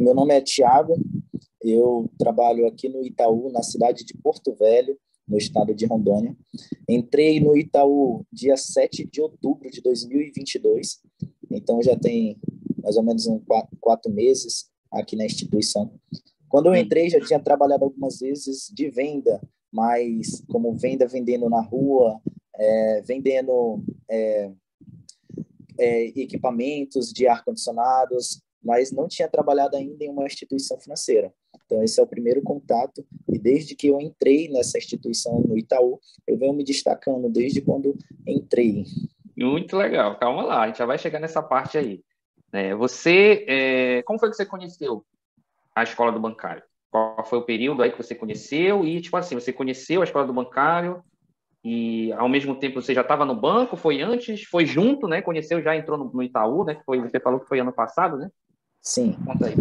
Meu nome é Thiago, eu trabalho aqui no Itaú, na cidade de Porto Velho, no estado de Rondônia. Entrei no Itaú dia 7 de outubro de 2022, então já tem mais ou menos uns 4 meses aqui na instituição. Quando eu entrei, já tinha trabalhado algumas vezes de venda, mas como vendendo na rua, vendendo equipamentos de ar-condicionados, mas não tinha trabalhado ainda em uma instituição financeira. Então, esse é o primeiro contato, e desde que eu entrei nessa instituição no Itaú, eu venho me destacando desde quando entrei. Muito legal, calma lá, a gente já vai chegar nessa parte aí. Como foi que você conheceu a escola do bancário? Qual foi o período aí que você conheceu? E, tipo assim, você conheceu a escola do bancário e, ao mesmo tempo, você já estava no banco? Foi antes? Foi junto, né? Conheceu, já entrou no Itaú, né? Você falou que foi ano passado, né? Sim, Conta aí.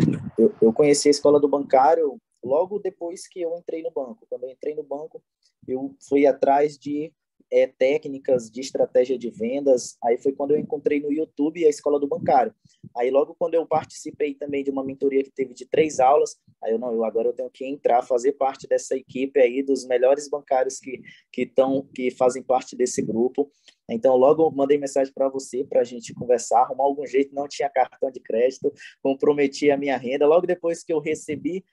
eu conheci a escola do bancário logo depois que eu entrei no banco. Quando eu entrei no banco, eu fui atrás de técnicas de estratégia de vendas. Aí foi quando eu encontrei no YouTube a escola do bancário. Aí logo quando eu participei também de uma mentoria que teve de 3 aulas, aí agora eu tenho que entrar, fazer parte dessa equipe aí dos melhores bancários que fazem parte desse grupo. Então logo eu mandei mensagem para você para a gente conversar, arrumar algum jeito. Não tinha cartão de crédito, comprometi a minha renda. Logo depois que eu recebi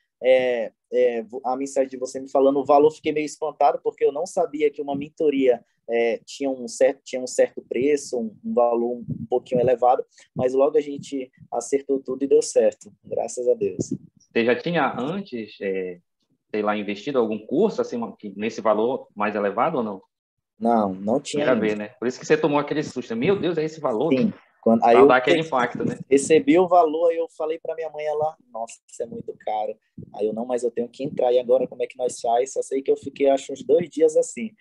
a mensagem de você me falando o valor, fiquei meio espantado, porque eu não sabia que uma mentoria tinha um certo preço, um valor um pouquinho elevado, mas logo a gente acertou tudo e deu certo, graças a Deus. Você já tinha antes, sei lá, investido em algum curso assim, nesse valor mais elevado ou não? Não tinha Primeira ainda. vez, né? Por isso que você tomou aquele susto. Meu Deus, é esse valor? Sim. Aí Para eu dar aquele impacto, né? recebi o valor, aí eu falei para minha mãe, ela, nossa, isso é muito caro. Aí eu, não, mas eu tenho que entrar, e agora como é que nós faz? Só sei que eu fiquei, acho, uns 2 dias assim.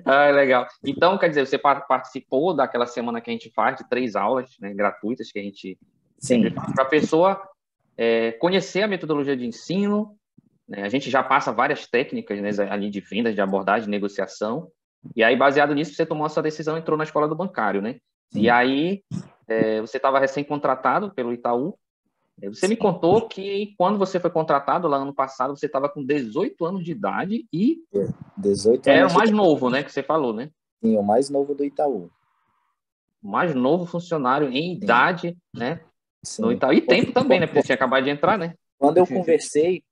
Ah, legal. Então, quer dizer, você participou daquela semana que a gente faz de 3 aulas, né, gratuitas, que a gente sempre Sim, faz, para a pessoa conhecer a metodologia de ensino, né? A gente já passa várias técnicas, né, ali de vendas, de abordagem, de negociação, e aí, baseado nisso, você tomou a sua decisão e entrou na escola do bancário, né? E sim, aí, você estava recém-contratado pelo Itaú. Você me sim. contou que quando você foi contratado lá ano passado, você estava com 18 anos de idade e 18 era o anos de mais idade, novo, né, que você falou, né? sim, o mais novo do Itaú. O mais novo funcionário em Sim, idade, né, no sim. Itaú. E tempo também, né, porque você tinha acabado de entrar, né? Quando eu conversei,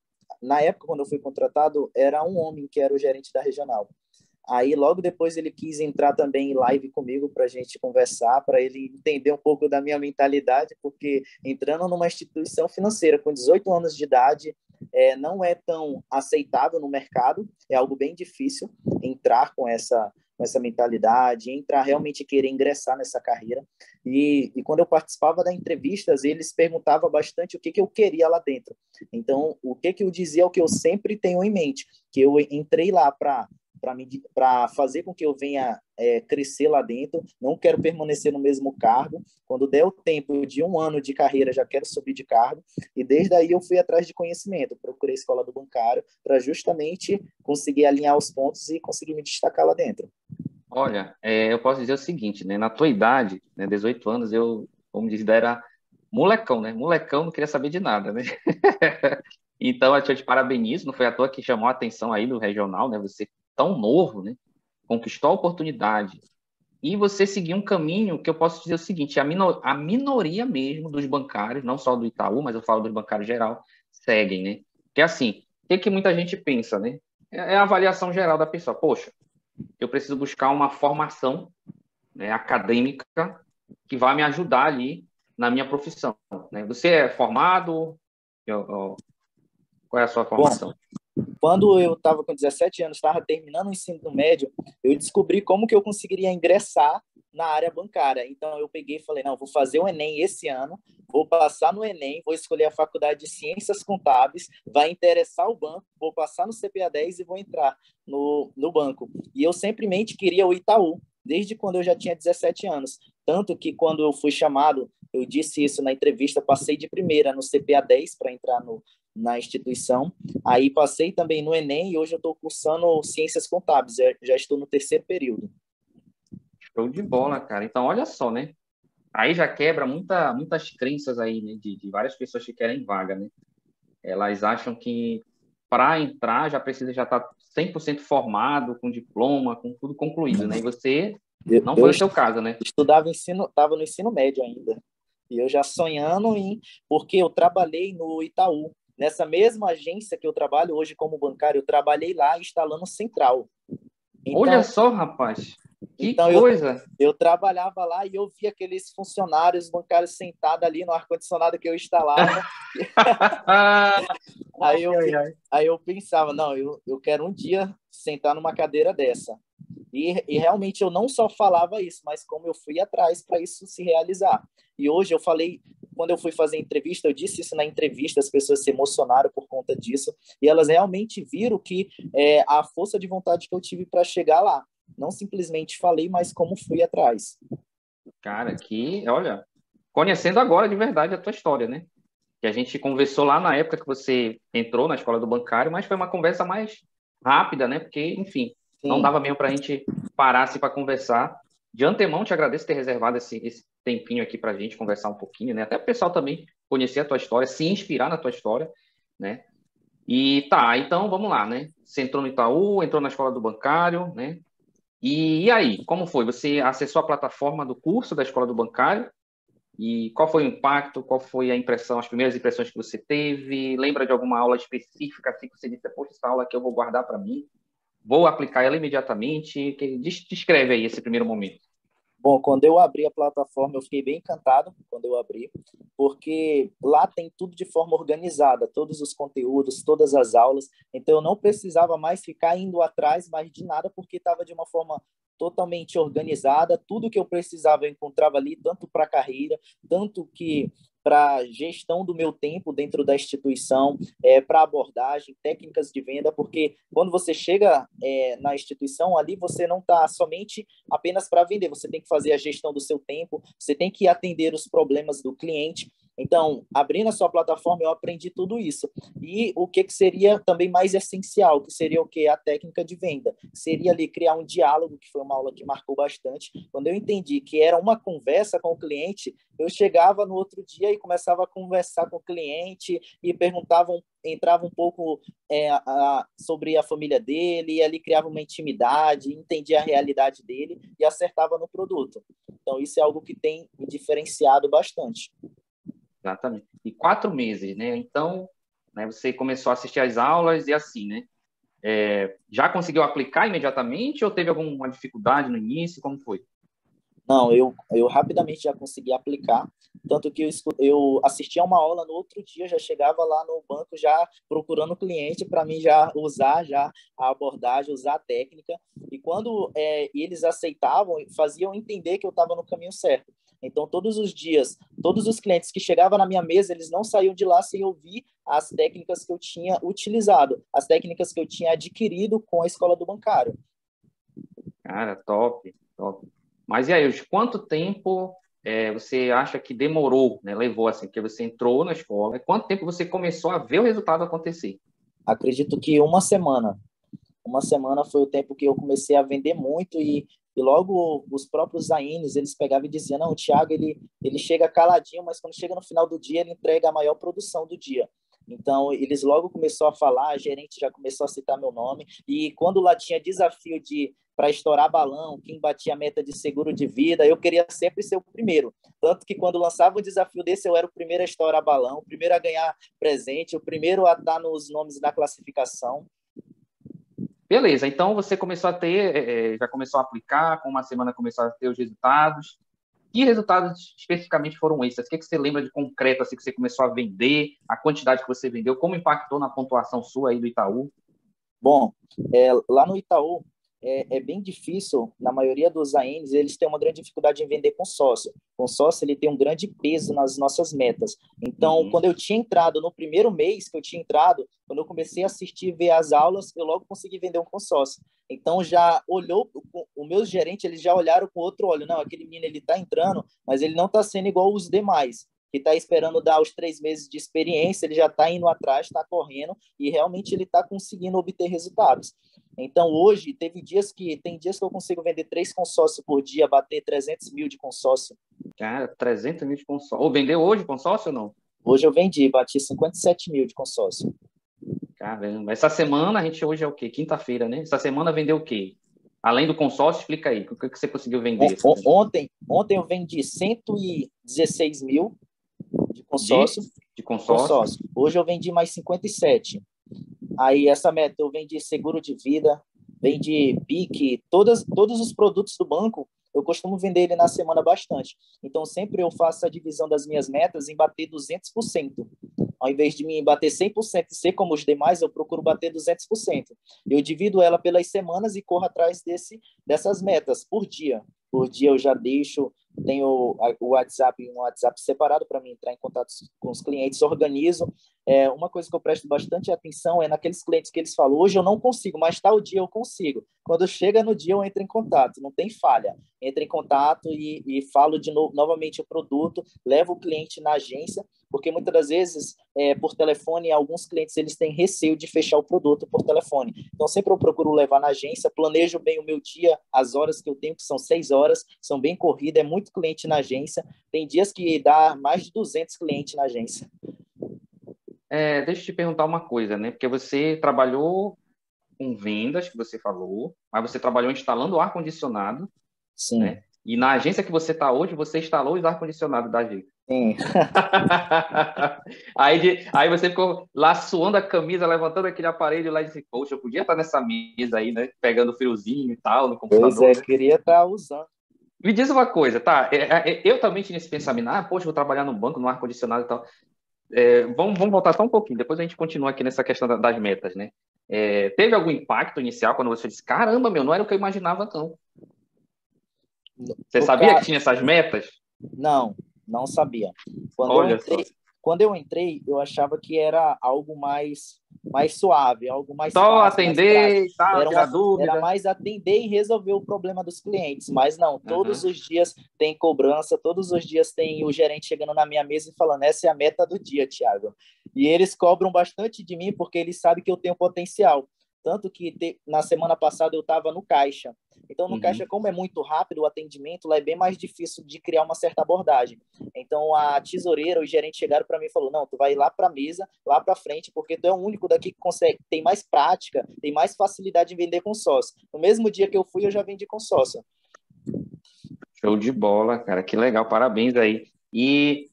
na época, quando eu fui contratado, era um homem que era o gerente da regional. Aí, logo depois, ele quis entrar também em live comigo para a gente conversar, para ele entender um pouco da minha mentalidade, porque entrando numa instituição financeira com 18 anos de idade, não é tão aceitável no mercado, é algo bem difícil entrar com essa mentalidade, entrar realmente querer ingressar nessa carreira. E quando eu participava da entrevistas, eles perguntavam bastante o que eu queria lá dentro. Então, o que eu dizia é o que eu sempre tenho em mente, que eu entrei lá para fazer com que eu venha crescer lá dentro, não quero permanecer no mesmo cargo. Quando der o tempo de 1 ano de carreira, já quero subir de cargo. E desde aí eu fui atrás de conhecimento, procurei a escola do bancário para justamente conseguir alinhar os pontos e conseguir me destacar lá dentro. Olha, eu posso dizer o seguinte, né? Na tua idade, né, 18 anos, eu, como diz, era molecão, né? Molecão, não queria saber de nada, né? Então, eu te parabenizo, não foi à toa que chamou a atenção aí do regional, né? Você tão novo, né? Conquistou a oportunidade. E você seguiu um caminho que eu posso dizer o seguinte, a minoria mesmo dos bancários, não só do Itaú, mas eu falo dos bancários geral, seguem, né? Que é assim, o que muita gente pensa, né? É a avaliação geral da pessoa. Poxa, eu preciso buscar uma formação, né, acadêmica que vai me ajudar ali na minha profissão, né? Você é formado? Qual é a sua Bom, formação? quando eu estava com 17 anos, estava terminando o ensino médio, eu descobri como que eu conseguiria ingressar na área bancária. Então, eu peguei e falei, não, vou fazer o Enem esse ano, vou passar no Enem, vou escolher a faculdade de Ciências Contábeis, vai interessar o banco, vou passar no CPA 10 e vou entrar no banco. E eu simplesmente queria o Itaú, desde quando eu já tinha 17 anos. Tanto que quando eu fui chamado, eu disse isso na entrevista, passei de primeira no CPA 10 para entrar na instituição. Aí passei também no Enem e hoje eu estou cursando Ciências Contábeis, já estou no terceiro período. Show de bola, cara. Então, olha só, né? aí já quebra muitas crenças aí, né, de várias pessoas que querem vaga, né? Elas acham que para entrar já precisa já estar 100% formado, com diploma, com tudo concluído, né? E você não Eu foi o seu caso, né? estudava ensino, estava no ensino médio ainda. E eu já sonhando em, porque eu trabalhei no Itaú. Nessa mesma agência que eu trabalho hoje como bancário, eu trabalhei lá instalando central. Olha Então, só, rapaz, que então eu, coisa! eu trabalhava lá e eu via aqueles funcionários bancários sentados ali no ar-condicionado que eu instalava. Ai, Aí eu, ai, ai. aí eu pensava, não, eu quero um dia sentar numa cadeira dessa. E realmente eu não só falava isso, mas como eu fui atrás para isso se realizar. E hoje eu falei, quando eu fui fazer entrevista, eu disse isso na entrevista, as pessoas se emocionaram por conta disso, e elas realmente viram que a força de vontade que eu tive para chegar lá. Não simplesmente falei, mas como fui atrás. Cara, olha, conhecendo agora de verdade a tua história, né? Que a gente conversou lá na época que você entrou na escola do bancário, mas foi uma conversa mais rápida, né? Porque, enfim, não Sim, dava mesmo para a gente parar assim para conversar. De antemão, te agradeço ter reservado esse tempinho aqui para a gente conversar um pouquinho, né? Até o pessoal também conhecer a tua história, se inspirar na tua história, né? E tá, então vamos lá, né? Você entrou no Itaú, entrou na escola do bancário, né? E aí, como foi? Você acessou a plataforma do curso da escola do bancário? E qual foi o impacto? Qual foi a impressão, as primeiras impressões que você teve? Lembra de alguma aula específica assim que você disse, poxa, essa aula aqui eu vou guardar para mim, vou aplicar ela imediatamente? Descreve aí esse primeiro momento. bom, quando eu abri a plataforma, eu fiquei bem encantado quando eu abri, porque lá tem tudo de forma organizada, todos os conteúdos, todas as aulas. Então, eu não precisava mais ficar indo atrás mais de nada, porque estava de uma forma totalmente organizada. Tudo que eu precisava eu encontrava ali, tanto para a carreira, tanto que para gestão do meu tempo dentro da instituição, para abordagem, técnicas de venda, porque quando você chega na instituição ali, você não está somente apenas para vender, você tem que fazer a gestão do seu tempo, você tem que atender os problemas do cliente. Então, abrindo a sua plataforma, eu aprendi tudo isso. E o que seria também mais essencial, que seria o que? A técnica de venda. Seria ali criar um diálogo, que foi uma aula que marcou bastante. Quando eu entendi que era uma conversa com o cliente, eu chegava no outro dia e começava a conversar com o cliente e entrava um pouco sobre a família dele, e ali criava uma intimidade, entendia a realidade dele e acertava no produto. Então, isso é algo que tem me diferenciado bastante. Exatamente. E 4 meses, né? Então, né, você começou a assistir às aulas e assim, né? Já conseguiu aplicar imediatamente ou teve alguma dificuldade no início? Como foi? Não, eu rapidamente já consegui aplicar, tanto que eu assistia uma aula no outro dia, já chegava lá no banco já procurando cliente para mim já usar já a abordagem, usar a técnica, e quando eles aceitavam, faziam entender que eu estava no caminho certo. Então, todos os dias, todos os clientes que chegavam na minha mesa, eles não saíam de lá sem ouvir as técnicas que eu tinha utilizado, as técnicas que eu tinha adquirido com a escola do bancário. Cara, top, top. Mas e aí, quanto tempo você acha que demorou, né? Levou assim, porque você entrou na escola, quanto tempo você começou a ver o resultado acontecer? Acredito que uma semana foi o tempo que eu comecei a vender muito e logo os próprios zaines, eles pegavam e diziam, não, o Thiago, ele chega caladinho, mas quando chega no final do dia, ele entrega a maior produção do dia. Então, eles logo começou a falar, a gerente já começou a citar meu nome, e quando lá tinha desafio de para estourar balão, quem batia a meta de seguro de vida, eu queria sempre ser o primeiro. Tanto que quando lançava um desafio desse, eu era o primeiro a estourar balão, o primeiro a ganhar presente, o primeiro a estar nos nomes da classificação. Beleza, então você começou a ter, já começou a aplicar, com uma semana começou a ter os resultados. Que resultados especificamente foram esses? O que você lembra de concreto assim, que você começou a vender, a quantidade que você vendeu, como impactou na pontuação sua aí do Itaú? Bom, lá no Itaú é bem difícil, na maioria dos ANs, eles têm uma grande dificuldade em vender com sócio. Com sócio, ele tem um grande peso nas nossas metas. Então, Uhum. quando eu tinha entrado, no primeiro mês que eu tinha entrado, quando eu comecei a assistir e ver as aulas, eu logo consegui vender um consórcio. Então, já olhou, o meu gerente, eles já olharam com outro olho. Não, aquele menino, ele está entrando, mas ele não está sendo igual os demais. que está esperando dar os 3 meses de experiência, ele já está indo atrás, está correndo, e realmente ele está conseguindo obter resultados. Então, hoje, tem dias que eu consigo vender 3 consórcios por dia, bater 300 mil de consórcio. Cara, 300 mil de consórcio. Ou vendeu hoje consórcio ou não? Hoje eu vendi, bati 57 mil de consórcio. Caramba. Essa semana, a gente hoje é o quê? Quinta-feira, né? Essa semana vendeu o quê? Além do consórcio, explica aí. O que você conseguiu vender? Ontem eu vendi 116 mil de consórcio. De consórcio. Hoje eu vendi mais 57. Aí essa meta eu vendi seguro de vida, vendi PIC, todos os produtos do banco, eu costumo vender ele na semana bastante. Então sempre eu faço a divisão das minhas metas em bater 200%. Ao invés de mim bater 100% e ser como os demais, eu procuro bater 200%. Eu divido ela pelas semanas e corro atrás dessas metas por dia. Por dia eu já tenho o WhatsApp, um WhatsApp separado para mim entrar em contato com os clientes, organizo. Uma coisa que eu presto bastante atenção é naqueles clientes que eles falam, hoje eu não consigo, mas tal dia eu consigo. Quando chega no dia eu entro em contato, não tem falha. Entro em contato e falo novamente o produto, levo o cliente na agência, porque muitas das vezes, por telefone, alguns clientes eles têm receio de fechar o produto por telefone. Então, sempre eu procuro levar na agência, planejo bem o meu dia, as horas que eu tenho, que são 6 horas, são bem corridas, é muito cliente na agência. Tem dias que dá mais de 200 clientes na agência. Deixa eu te perguntar uma coisa, né? Porque você trabalhou com vendas, que você falou, mas você trabalhou instalando o ar-condicionado. Sim. Né? E na agência que você está hoje, você instalou os ar-condicionados da agência. Sim. Aí você ficou lá suando a camisa, levantando aquele aparelho lá e disse, poxa, eu podia estar nessa mesa aí, né? Pegando friozinho e tal, no computador. Pois né? Queria estar usando. Me diz uma coisa, tá? Eu também tinha esse pensamento, poxa, vou trabalhar no banco, no ar-condicionado e tal. Vamos voltar só um pouquinho, depois a gente continua aqui nessa questão das metas, né? Teve algum impacto inicial quando você disse, caramba, meu, não era o que eu imaginava, não. Você sabia que tinha essas metas? Não sabia. Quando eu entrei, eu achava que era algo mais suave, algo mais só fácil, atender e tal, tirar dúvida. Era mais atender e resolver o problema dos clientes. Mas não, todos os dias tem cobrança, todos os dias tem o gerente chegando na minha mesa e falando, essa é a meta do dia, Thiago. E eles cobram bastante de mim porque eles sabem que eu tenho potencial. Tanto que na semana passada eu estava no caixa. Então, no caixa, como é muito rápido o atendimento, lá é bem mais difícil de criar uma certa abordagem. Então, a tesoureira, o gerente chegaram para mim e falou, não, tu vai lá para a mesa, lá para frente, porque tu é o único daqui que consegue, tem mais prática, tem mais facilidade em vender consórcio. No mesmo dia que eu fui, eu já vendi consórcio. Show de bola, cara, que legal, parabéns aí. E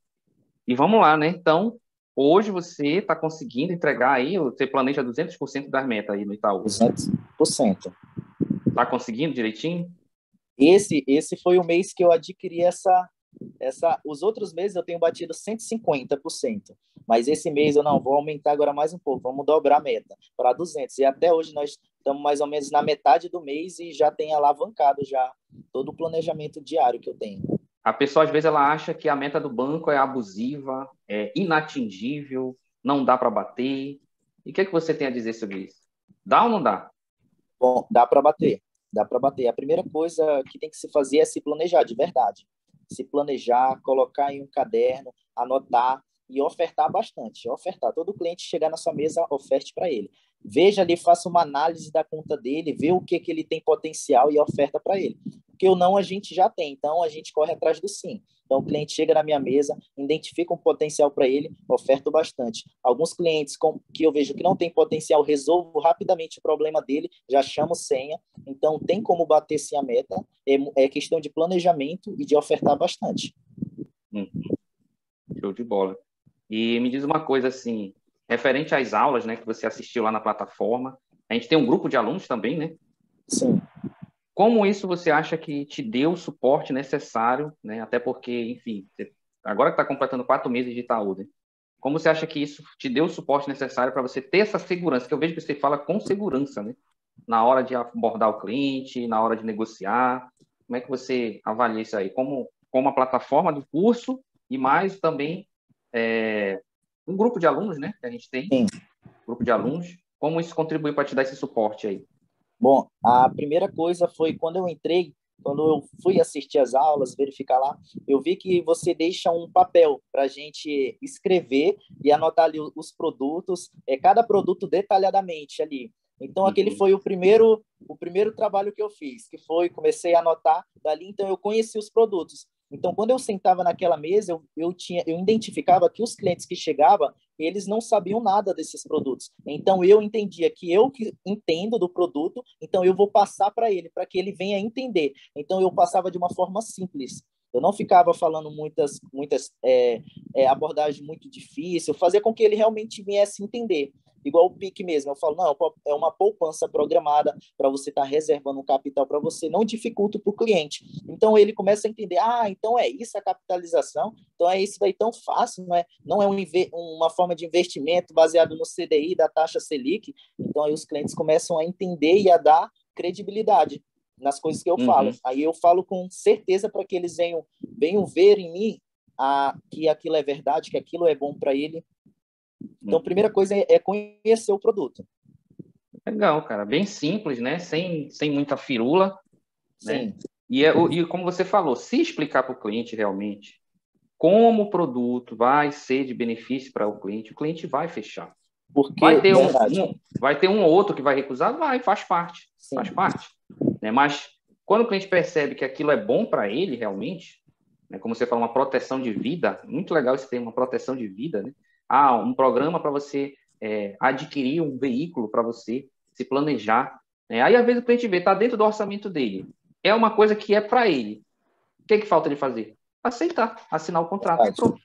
vamos lá, né? Então, hoje você está conseguindo entregar aí, você planeja 200% das metas aí no Itaú. 200%. Está conseguindo direitinho? Esse foi o mês que eu adquiri os outros meses eu tenho batido 150%, mas esse mês eu não vou aumentar agora mais um pouco, vamos dobrar a meta para 200, e até hoje nós estamos mais ou menos na metade do mês e já tem alavancado já todo o planejamento diário que eu tenho. A pessoa às vezes ela acha que a meta do banco é abusiva, é inatingível, não dá para bater. E o que você tem a dizer sobre isso? Dá ou não dá? Bom, dá para bater. A primeira coisa que tem que se fazer é se planejar de verdade. Se planejar, colocar em um caderno, anotar e ofertar bastante. Ofertar. Todo cliente chegar na sua mesa, oferte para ele. Veja ali, faça uma análise da conta dele, vê o que ele tem potencial e oferta para ele. Porque o não a gente já tem, então a gente corre atrás do sim. Então o cliente chega na minha mesa, identifica um potencial para ele, oferto bastante. Alguns clientes que eu vejo que não tem potencial, resolvo rapidamente o problema dele, já chamo senha. Então tem como bater sim a meta, é questão de planejamento e de ofertar bastante. Show de bola. E me diz uma coisa assim, referente às aulas, né, que você assistiu lá na plataforma, a gente tem um grupo de alunos também, né? Sim. Como isso você acha que te deu o suporte necessário, né? Até porque, enfim, agora que está completando 4 meses de Itaú, né? Como você acha que isso te deu o suporte necessário para você ter essa segurança? Que eu vejo que você fala com segurança, né? Na hora de abordar o cliente, na hora de negociar. Como é que você avalia isso aí? Como a plataforma do curso e mais também um grupo de alunos, né? Que a gente tem. Sim. Grupo de alunos. Como isso contribui para te dar esse suporte aí? Bom, a primeira coisa foi quando eu entrei, quando eu fui assistir as aulas, verificar lá, eu vi que você deixa um papel para a gente escrever e anotar ali os produtos, cada produto detalhadamente ali. Então, aquele Uhum. foi o primeiro trabalho que eu fiz, que foi, comecei a anotar dali, então eu conheci os produtos. Então, quando eu sentava naquela mesa, eu identificava que os clientes que chegavam, eles não sabiam nada desses produtos. Então, eu entendia que eu que entendo do produto, então eu vou passar para ele, para que ele venha entender. Então, eu passava de uma forma simples. Eu não ficava falando muitas abordagens muito difíceis, eu fazia com que ele realmente viesse entender. Igual o PIC mesmo, eu falo, não, é uma poupança programada para você estar reservando um capital para você, não dificulta para o cliente. Então ele começa a entender, então é isso a capitalização, então é isso daí tão fácil, não é uma forma de investimento baseado no CDI da taxa Selic. Então aí os clientes começam a entender e a dar credibilidade nas coisas que eu falo. Uhum. Aí eu falo com certeza para que eles venham ver em mim que aquilo é verdade, que aquilo é bom para ele. Então, a primeira coisa é conhecer o produto. Legal, cara. Bem simples, né? Sem muita firula, né? Sim. E como você falou, se explicar para o cliente realmente como o produto vai ser de benefício para o cliente vai fechar. Porque, verdade. Vai ter um ou outro que vai recusar? Vai, Sim. faz parte. Né? Mas quando o cliente percebe que aquilo é bom para ele realmente, né? Como você falou, uma proteção de vida, muito legal esse termo, uma proteção de vida, né? Um programa para você adquirir um veículo para você se planejar. Né? Aí, às vezes, o cliente vê, está dentro do orçamento dele. É uma coisa que é para ele. O que falta ele fazer? Aceitar, assinar o contrato e Verdade. pronto.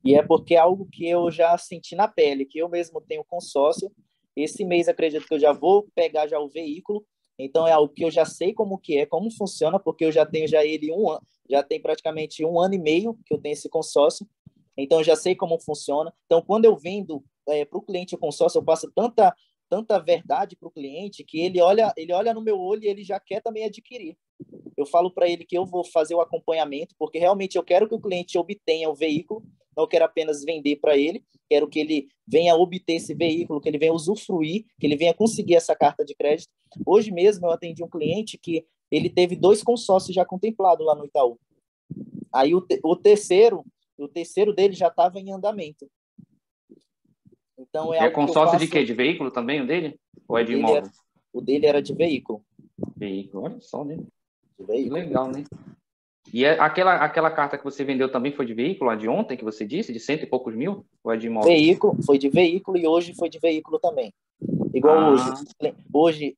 E é porque é algo que eu já senti na pele, que eu mesmo tenho consórcio. Esse mês acredito que eu já vou pegar já o veículo. Então é algo que eu já sei como que é, como funciona, porque eu já tenho já ele já tem praticamente 1 ano e meio que eu tenho esse consórcio. Então eu já sei como funciona. Então quando eu vendo para o cliente o consórcio, eu passo tanta verdade para o cliente que ele olha no meu olho e ele já quer também adquirir. Eu falo para ele que eu vou fazer o acompanhamento, porque realmente eu quero que o cliente obtenha o veículo, não quero apenas vender para ele, quero que ele venha obter esse veículo, que ele venha usufruir, que ele venha conseguir essa carta de crédito. Hoje mesmo eu atendi um cliente que ele teve 2 consórcios já contemplados lá no Itaú. Aí o terceiro dele já estava em andamento. Então é É algo que eu consórcio de faço. quê? De veículo também, o dele? Ou é de Dele imóvel? o dele era de veículo. Veículo, olha só, né? De Que veículo. legal, né? E aquela carta que você vendeu também foi de veículo, a de ontem que você disse, de 100 e poucos mil? Ou é de imóvel? Veículo, foi de veículo e hoje foi de veículo também. Igual hoje. Ah, Hoje,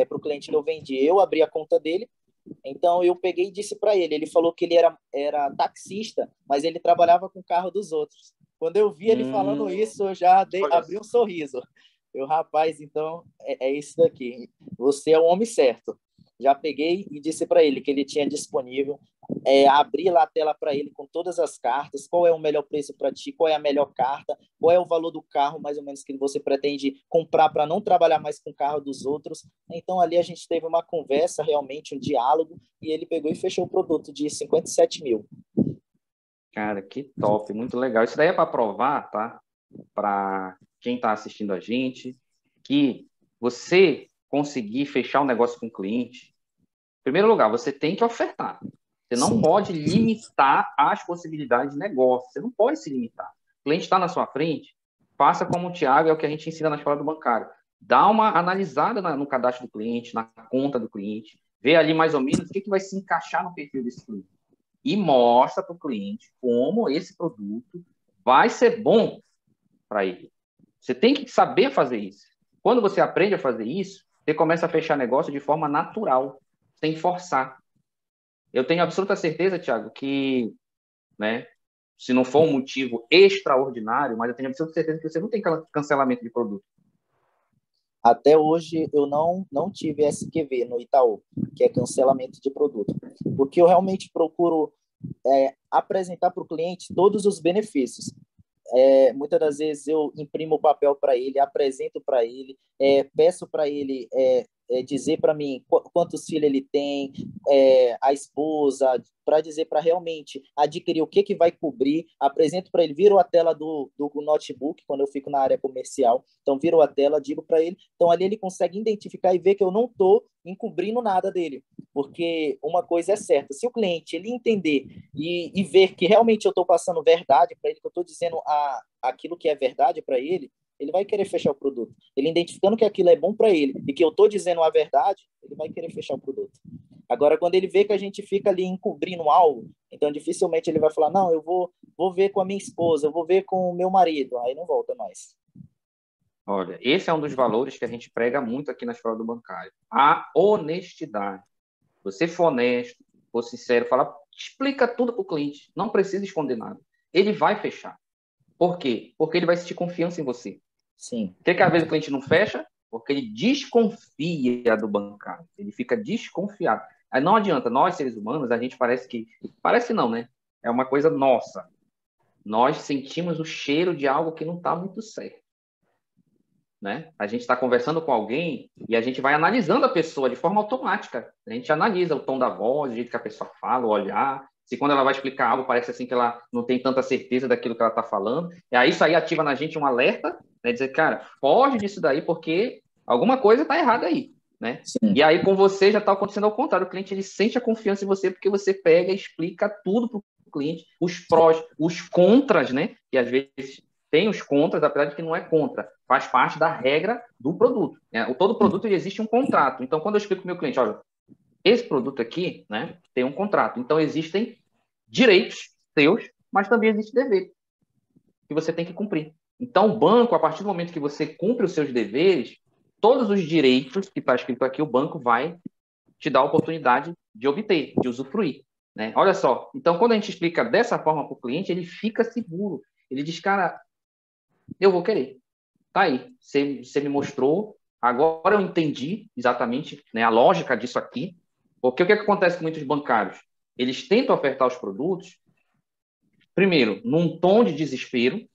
pro cliente que eu vendi, eu abri a conta dele, então eu peguei e disse para ele. Ele falou que ele era taxista, mas ele trabalhava com o carro dos outros. Quando eu vi ele falando isso, eu já olha abri um sorriso. Eu, rapaz, então é isso daqui. Você é o homem certo. Já peguei e disse para ele que ele tinha disponível. Abri lá a tela para ele com todas as cartas, qual é o melhor preço para ti, qual é a melhor carta, qual é o valor do carro, mais ou menos, que você pretende comprar para não trabalhar mais com o carro dos outros. Então, ali a gente teve uma conversa, realmente, um diálogo, e ele pegou e fechou o produto de 57 mil. cara, que top, muito legal. Isso daí é para provar, tá? Para quem está assistindo a gente, que você conseguir fechar um negócio com o cliente, em primeiro lugar, você tem que ofertar. Você não Sim, pode limitar as possibilidades de negócio. Você não pode se limitar. O cliente está na sua frente, faça como o Thiago, é o que a gente ensina na escola do bancário. Dá uma analisada no cadastro do cliente, na conta do cliente, vê ali mais ou menos o que vai se encaixar no perfil desse cliente. E mostra para o cliente como esse produto vai ser bom para ele. Você tem que saber fazer isso. Quando você aprende a fazer isso, você começa a fechar negócio de forma natural, sem forçar. Eu tenho absoluta certeza, Thiago, que, né, se não for um motivo extraordinário, mas eu tenho absoluta certeza que você não tem cancelamento de produto. até hoje eu não tive SQV no Itaú, que é cancelamento de produto, porque eu realmente procuro apresentar para o cliente todos os benefícios. Muitas das vezes eu imprimo o papel para ele, apresento para ele, peço para ele dizer para mim quantos filhos ele tem, a esposa, para dizer para realmente adquirir o que vai cobrir, apresento para ele, viro a tela do notebook, quando eu fico na área comercial, então viro a tela, digo para ele, então ali ele consegue identificar e ver que eu não estou encobrindo nada dele, porque uma coisa é certa, se o cliente ele entender e ver que realmente eu estou passando verdade para ele, que eu estou dizendo aquilo que é verdade para ele vai querer fechar o produto. Ele identificando que aquilo é bom para ele e que eu estou dizendo a verdade, ele vai querer fechar o produto. Agora, quando ele vê que a gente fica ali encobrindo algo, então dificilmente ele vai falar, não, eu vou ver com a minha esposa, eu vou ver com o meu marido, aí não volta mais. Olha, esse é um dos valores que a gente prega muito aqui na Escola do Bancário. A honestidade. Você for honesto, for sincero, explica tudo para o cliente, não precisa esconder nada. Ele vai fechar. Por quê? Porque ele vai sentir confiança em você. Sim. Por que às vezes o cliente não fecha? Porque ele desconfia do bancário. Ele fica desconfiado. Aí não adianta, nós seres humanos, a gente parece que... Parece não, né? É uma coisa nossa. Nós sentimos o cheiro de algo que não está muito certo. Né? A gente está conversando com alguém e a gente vai analisando a pessoa de forma automática. A gente analisa o tom da voz, o jeito que a pessoa fala, o olhar. Se quando ela vai explicar algo, parece assim que ela não tem tanta certeza daquilo que ela está falando. E aí isso aí ativa na gente um alerta, né? Dizer, cara, foge disso daí porque alguma coisa está errada aí. Né? E aí com você já está acontecendo ao contrário. O cliente ele sente a confiança em você porque você pega e explica tudo para o cliente, os prós, os contras, né? Que às vezes tem os contras, apesar de que não é contra, faz parte da regra do produto. Né? Todo produto existe um contrato. Então, quando eu explico para o meu cliente, olha, esse produto aqui, né, tem um contrato. Então, existem direitos seus, mas também existem deveres que você tem que cumprir. Então, o banco, a partir do momento que você cumpre os seus deveres, todos os direitos que está escrito aqui, o banco vai te dar a oportunidade de obter, de usufruir. Né? Olha só, então, quando a gente explica dessa forma para o cliente, ele fica seguro. Ele diz, cara, eu vou querer. Tá aí, você me mostrou, agora eu entendi exatamente, né, a lógica disso aqui, porque o que acontece com muitos bancários? Eles tentam ofertar os produtos, primeiro, num tom de desespero,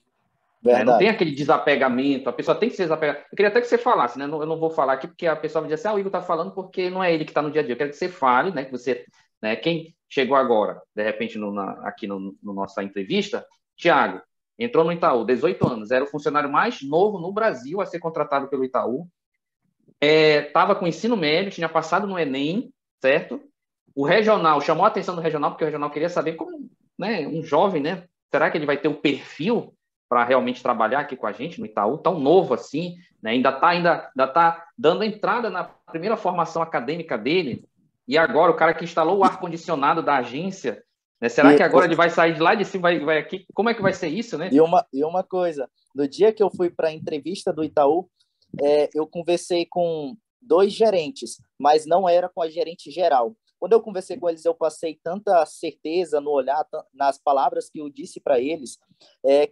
né, não tem aquele desapegamento, a pessoa tem que se desapegar. Eu queria até que você falasse, né, eu não vou falar aqui porque a pessoa vai dizer assim, o Igor está falando porque não é ele que está no dia a dia. Eu quero que você fale, né, que você, né, quem chegou agora, de repente, aqui no nossa entrevista, Tiago, entrou no Itaú, 18 anos, era o funcionário mais novo no Brasil a ser contratado pelo Itaú. Estava com ensino médio, tinha passado no Enem, certo? O regional, chamou a atenção do regional, porque o regional queria saber como, né, um jovem, né? Será que ele vai ter o perfil para realmente trabalhar aqui com a gente no Itaú, tão novo assim, né? Ainda tá dando entrada na primeira formação acadêmica dele, e agora o cara que instalou o ar-condicionado da agência, né? Será que agora ele vai sair de lá de cima, vai aqui? Como é que vai ser isso, né? E uma coisa, no dia que eu fui para a entrevista do Itaú, eu conversei com 2 gerentes, mas não era com a gerente geral. Quando eu conversei com eles, eu passei tanta certeza no olhar, nas palavras que eu disse para eles,